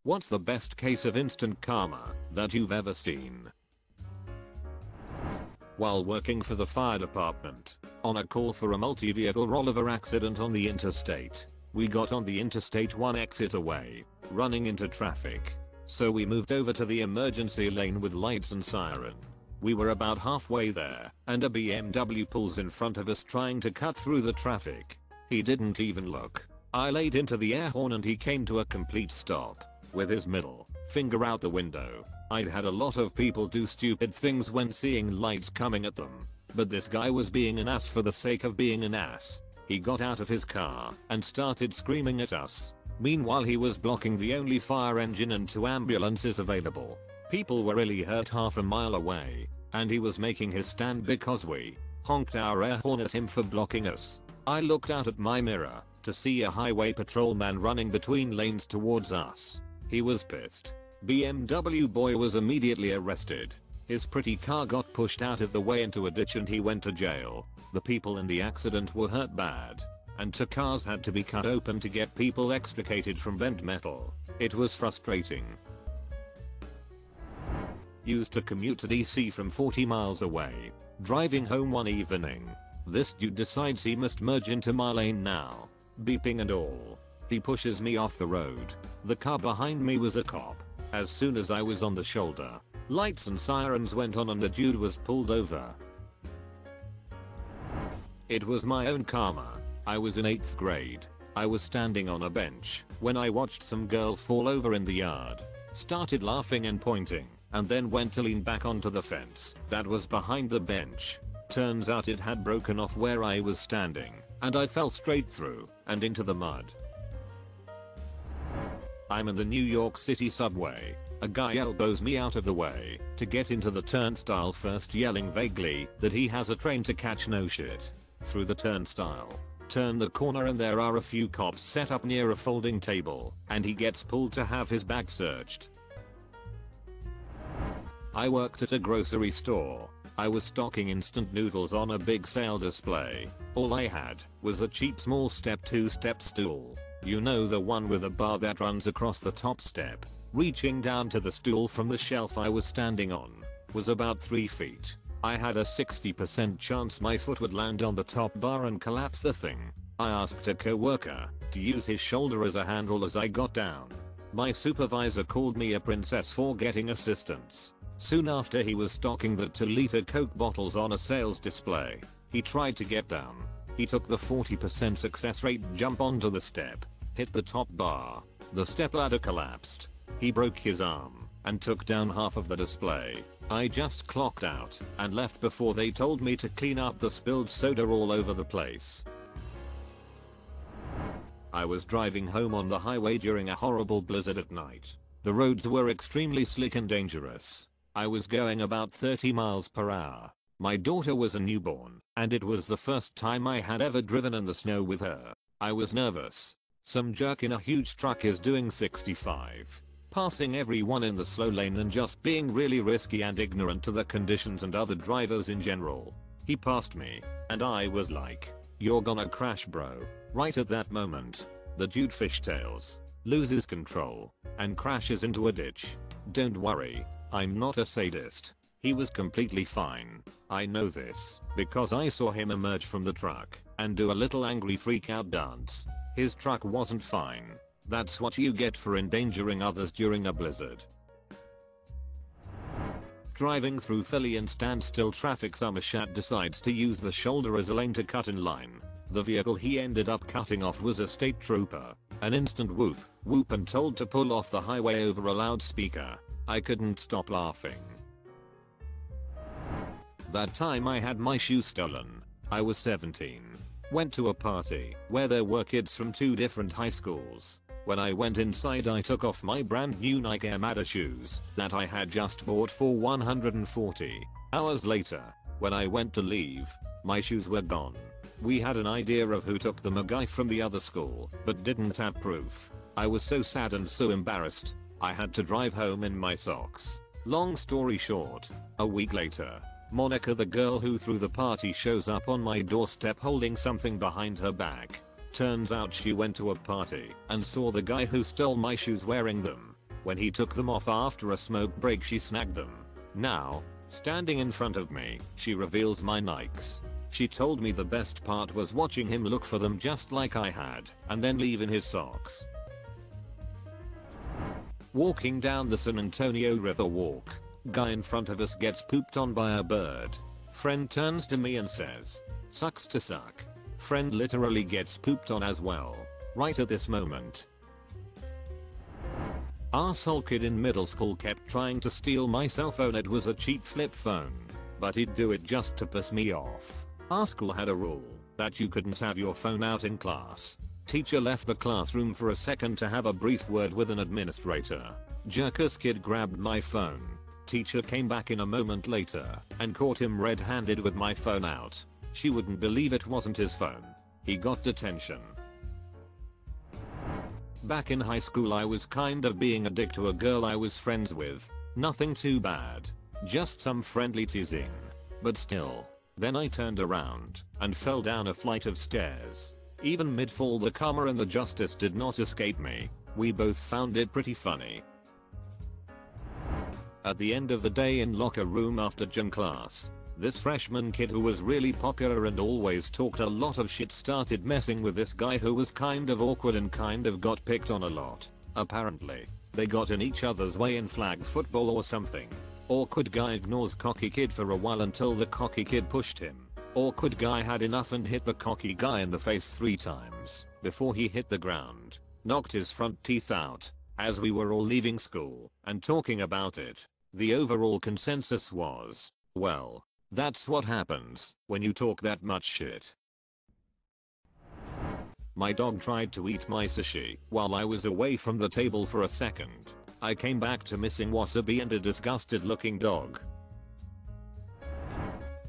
What's the best case of instant karma that you've ever seen? While working for the fire department, on a call for a multi-vehicle rollover accident on the interstate, we got on the Interstate 1 exit away, running into traffic. So we moved over to the emergency lane with lights and siren. We were about halfway there, and a BMW pulls in front of us trying to cut through the traffic. He didn't even look. I laid into the air horn and he came to a complete stop, with his middle finger out the window. I'd had a lot of people do stupid things when seeing lights coming at them, but this guy was being an ass for the sake of being an ass. He got out of his car and started screaming at us. Meanwhile he was blocking the only fire engine and 2 ambulances available. People were really hurt half a mile away, and he was making his stand because we honked our air horn at him for blocking us. I looked out at my mirror to see a highway patrolman running between lanes towards us. He was pissed. BMW boy was immediately arrested. His pretty car got pushed out of the way into a ditch and he went to jail. The people in the accident were hurt bad, and 2 cars had to be cut open to get people extricated from bent metal. It was frustrating. Used to commute to DC from 40 miles away. Driving home one evening, this dude decides he must merge into my lane now. Beeping and all. He pushes me off the road. The car behind me was a cop. As soon as I was on the shoulder, lights and sirens went on and the dude was pulled over. It was my own karma. I was in 8th grade. I was standing on a bench when I watched some girl fall over in the yard. Started laughing and pointing, and then went to lean back onto the fence that was behind the bench. Turns out it had broken off where I was standing, and I fell straight through and into the mud. I'm in the New York City subway. A guy elbows me out of the way to get into the turnstile, first yelling vaguely that he has a train to catch. No shit. Through the turnstile. Turn the corner and there are a few cops set up near a folding table, and he gets pulled to have his bag searched. I worked at a grocery store. I was stocking instant noodles on a big sale display. All I had was a cheap small step 2-step stool. You know, the one with a bar that runs across the top step. Reaching down to the stool from the shelf I was standing on was about 3 feet. I had a 60% chance my foot would land on the top bar and collapse the thing. I asked a coworker to use his shoulder as a handle as I got down. My supervisor called me a princess for getting assistance. Soon after, he was stocking the 2-liter Coke bottles on a sales display. He tried to get down. He took the 40% success rate jump onto the step, hit the top bar. The stepladder collapsed. He broke his arm and took down half of the display. I just clocked out and left before they told me to clean up the spilled soda all over the place. I was driving home on the highway during a horrible blizzard at night. The roads were extremely slick and dangerous. I was going about 30 miles per hour. My daughter was a newborn, and it was the first time I had ever driven in the snow with her. I was nervous. Some jerk in a huge truck is doing 65, passing everyone in the slow lane and just being really risky and ignorant to the conditions and other drivers in general. He passed me, and I was like, "You're gonna crash, bro." Right at that moment, the dude fishtails, loses control, and crashes into a ditch. Don't worry, I'm not a sadist. He was completely fine. I know this because I saw him emerge from the truck and do a little angry freak out dance. His truck wasn't fine. That's what you get for endangering others during a blizzard. Driving through Philly in standstill traffic, Somerset decides to use the shoulder as a lane to cut in line. The vehicle he ended up cutting off was a state trooper. An instant whoop, whoop, and told to pull off the highway over a loudspeaker. I couldn't stop laughing. That time I had my shoes stolen. I was 17. Went to a party where there were kids from 2 different high schools. When I went inside, I took off my brand new Nike Air Max shoes that I had just bought for 140. Hours later, when I went to leave, my shoes were gone. We had an idea of who took them, a guy from the other school, but didn't have proof. I was so sad and so embarrassed. I had to drive home in my socks. Long story short, a week later, Monica, the girl who threw the party, shows up on my doorstep holding something behind her back. Turns out she went to a party and saw the guy who stole my shoes wearing them. When he took them off after a smoke break, she snagged them. Now, standing in front of me, she reveals my Nikes. She told me the best part was watching him look for them just like I had, and then leave in his socks. Walking down the San Antonio River Walk. Guy in front of us gets pooped on by a bird. Friend turns to me and says, "Sucks to suck." Friend literally gets pooped on as well. Right at this moment. Arsehole kid in middle school kept trying to steal my cell phone. It was a cheap flip phone, but he'd do it just to piss me off. Our school had a rule that you couldn't have your phone out in class. Teacher left the classroom for a second to have a brief word with an administrator. Jerkus kid grabbed my phone. Teacher came back in a moment later and caught him red-handed with my phone out. She wouldn't believe it wasn't his phone. He got detention. Back in high school, I was kind of being a dick to a girl I was friends with. Nothing too bad. Just some friendly teasing. But still. Then I turned around and fell down a flight of stairs. Even mid-fall, the karma and the justice did not escape me. We both found it pretty funny. At the end of the day in locker room after gym class, this freshman kid who was really popular and always talked a lot of shit started messing with this guy who was kind of awkward and kind of got picked on a lot. Apparently, they got in each other's way in flag football or something. Awkward guy ignores cocky kid for a while until the cocky kid pushed him. Awkward guy had enough and hit the cocky guy in the face 3 times before he hit the ground. Knocked his front teeth out. As we were all leaving school and talking about it, the overall consensus was, well, that's what happens when you talk that much shit. My dog tried to eat my sushi while I was away from the table for a second. I came back to missing wasabi and a disgusted looking dog.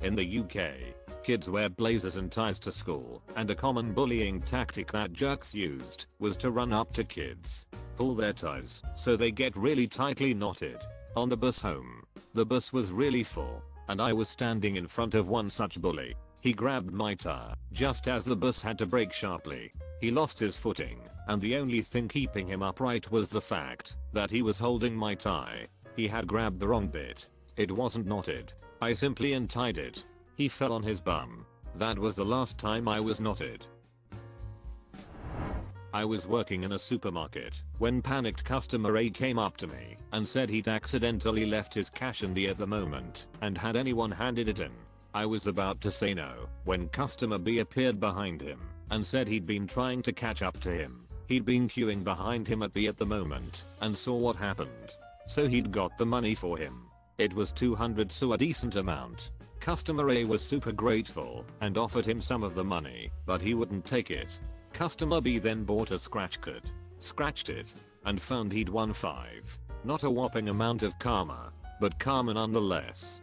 In the UK, kids wear blazers and ties to school, and a common bullying tactic that jerks used was to run up to kids, pull their ties so they get really tightly knotted. On the bus home, the bus was really full, and I was standing in front of one such bully. He grabbed my tie just as the bus had to brake sharply. He lost his footing, and the only thing keeping him upright was the fact that he was holding my tie. He had grabbed the wrong bit. It wasn't knotted. I simply untied it. He fell on his bum. That was the last time I was knotted. I was working in a supermarket when panicked customer A came up to me and said he'd accidentally left his cash in the at the moment and had anyone handed it in. I was about to say no when customer B appeared behind him and said he'd been trying to catch up to him. He'd been queuing behind him at the moment and saw what happened. So he'd got the money for him. It was 200, so a decent amount. Customer A was super grateful and offered him some of the money, but he wouldn't take it. Customer B then bought a scratch card, scratched it, and found he'd won 5. Not a whopping amount of karma, but karma nonetheless.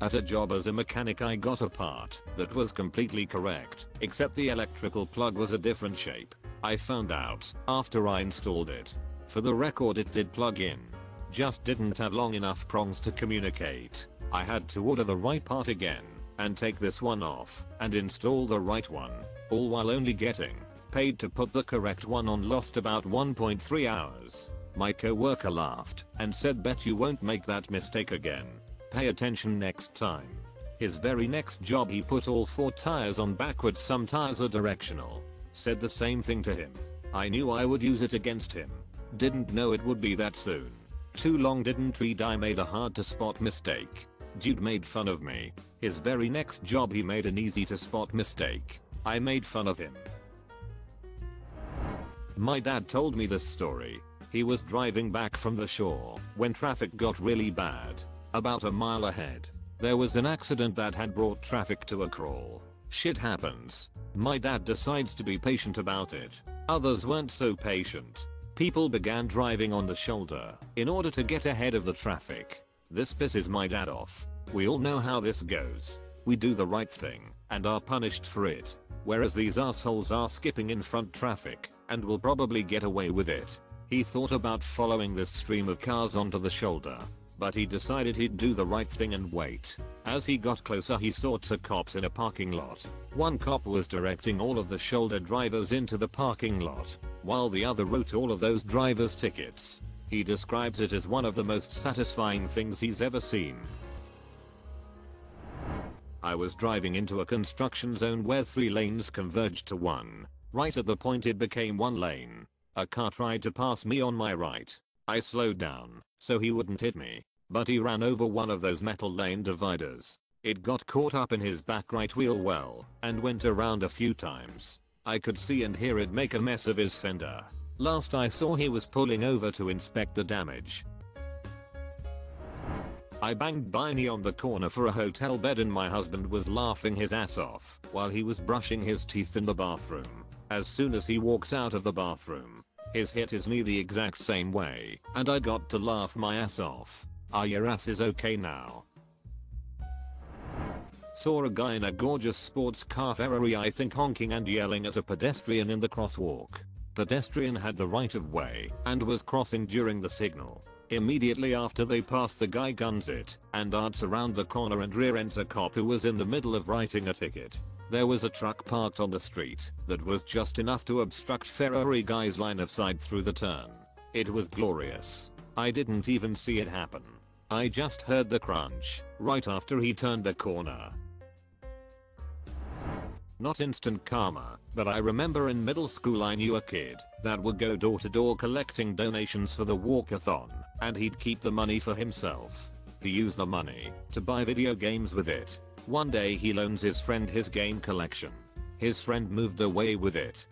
At a job as a mechanic, I got a part that was completely correct, except the electrical plug was a different shape. I found out after I installed it. For the record, it did plug in, just didn't have long enough prongs to communicate. I had to order the right part again and take this one off and install the right one, all while only getting paid to put the correct one on. Lost about 1.3 hours. My coworker laughed and said, "Bet you won't make that mistake again. Pay attention next time." His very next job, he put all 4 tires on backwards. Some tires are directional. Said the same thing to him. I knew I would use it against him. Didn't know it would be that soon. Too long didn't read. I made a hard to spot mistake. Dude made fun of me. His very next job, he made an easy to spot mistake. I made fun of him. My dad told me this story. He was driving back from the shore when traffic got really bad. About a mile ahead, there was an accident that had brought traffic to a crawl. Shit happens. My dad decides to be patient about it. Others weren't so patient. People began driving on the shoulder in order to get ahead of the traffic. This pisses my dad off. We all know how this goes. We do the right thing and are punished for it, whereas these assholes are skipping in front traffic and will probably get away with it. He thought about following this stream of cars onto the shoulder, but he decided he'd do the right thing and wait. As he got closer, he saw 2 cops in a parking lot. One cop was directing all of the shoulder drivers into the parking lot. while the other wrote all of those driver's tickets. He describes it as one of the most satisfying things he's ever seen. I was driving into a construction zone where 3 lanes converged to one. Right at the point it became 1 lane. A car tried to pass me on my right. I slowed down so he wouldn't hit me, but he ran over one of those metal lane dividers. It got caught up in his back right wheel well and went around a few times. I could see and hear it make a mess of his fender. Last I saw he was pulling over to inspect the damage. I banged Biney on the corner for a hotel bed and my husband was laughing his ass off while he was brushing his teeth in the bathroom. As soon as he walks out of the bathroom, his hit his knee the exact same way and I got to laugh my ass off. Are your asses okay now? Saw a guy in a gorgeous sports car Ferrari I think honking and yelling at a pedestrian in the crosswalk. Pedestrian had the right of way and was crossing during the signal. Immediately after they pass the guy guns it and darts around the corner and rear ends a cop who was in the middle of writing a ticket. There was a truck parked on the street that was just enough to obstruct Ferrari guy's line of sight through the turn. It was glorious. I didn't even see it happen. I just heard the crunch right after he turned the corner. Not instant karma, but I remember in middle school I knew a kid that would go door to door collecting donations for the walkathon, and he'd keep the money for himself. He used the money to buy video games with it. One day he loans his friend his game collection. His friend moved away with it.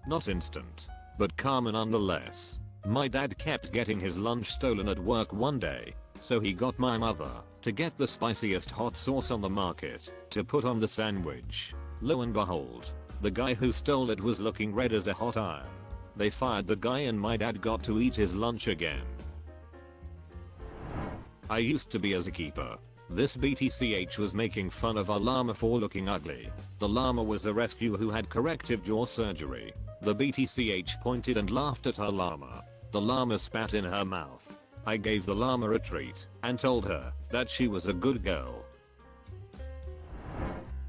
Not instant, but karma nonetheless. My dad kept getting his lunch stolen at work one day, so he got my mother to get the spiciest hot sauce on the market to put on the sandwich. Lo and behold, the guy who stole it was looking red as a hot iron. They fired the guy and my dad got to eat his lunch again. I used to be a zookeeper. This BTCH was making fun of our llama for looking ugly. The llama was a rescue who had corrective jaw surgery. The BTCH pointed and laughed at our llama. The llama spat in her mouth. I gave the llama a treat and told her that she was a good girl.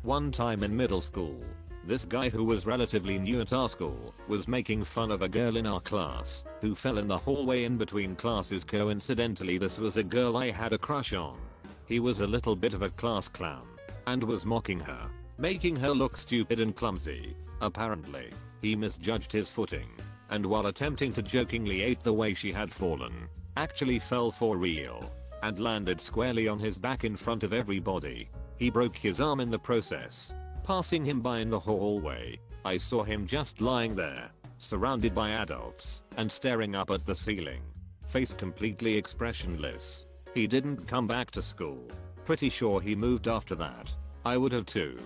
One time in middle school, this guy who was relatively new at our school was making fun of a girl in our class who fell in the hallway in between classes. Coincidentally, this was a girl I had a crush on. He was a little bit of a class clown and was mocking her, making her look stupid and clumsy. Apparently, he misjudged his footing and while attempting to jokingly ate the way she had fallen, actually fell for real and landed squarely on his back in front of everybody. He broke his arm in the process. Passing him by in the hallway, I saw him just lying there, surrounded by adults and staring up at the ceiling, face completely expressionless. He didn't come back to school. Pretty sure he moved after that. I would have too.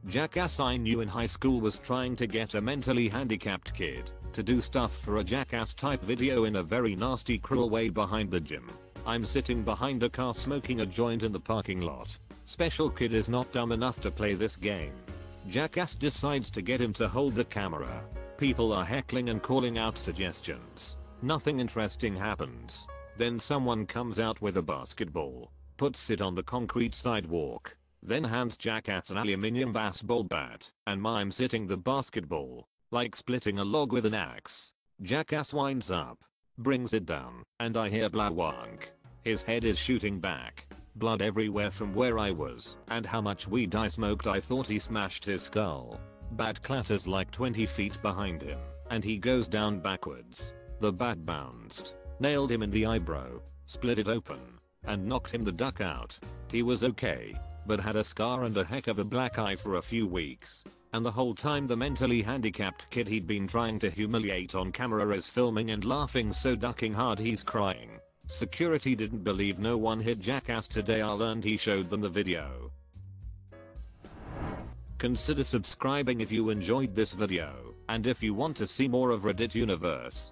Jackass I knew in high school was trying to get a mentally handicapped kid to do stuff for a Jackass type video in a very nasty cruel way behind the gym. I'm sitting behind a car smoking a joint in the parking lot. Special kid is not dumb enough to play this game. Jackass decides to get him to hold the camera. People are heckling and calling out suggestions. Nothing interesting happens. Then someone comes out with a basketball, puts it on the concrete sidewalk, then hands Jackass an aluminium baseball bat and mimes hitting the basketball, like splitting a log with an axe. Jackass winds up, brings it down, and I hear blawonk. His head is shooting back. Blood everywhere from where I was, and how much weed I smoked. I thought he smashed his skull. Bat clatters like 20 feet behind him, and he goes down backwards. The bat bounced, nailed him in the eyebrow, split it open, and knocked him the duck out. He was okay, but had a scar and a heck of a black eye for a few weeks. And the whole time the mentally handicapped kid he'd been trying to humiliate on camera is filming and laughing so ducking hard he's crying. Security didn't believe no one hit Jackass today. I learned he showed them the video. Consider subscribing if you enjoyed this video, and if you want to see more of Reddit Universe.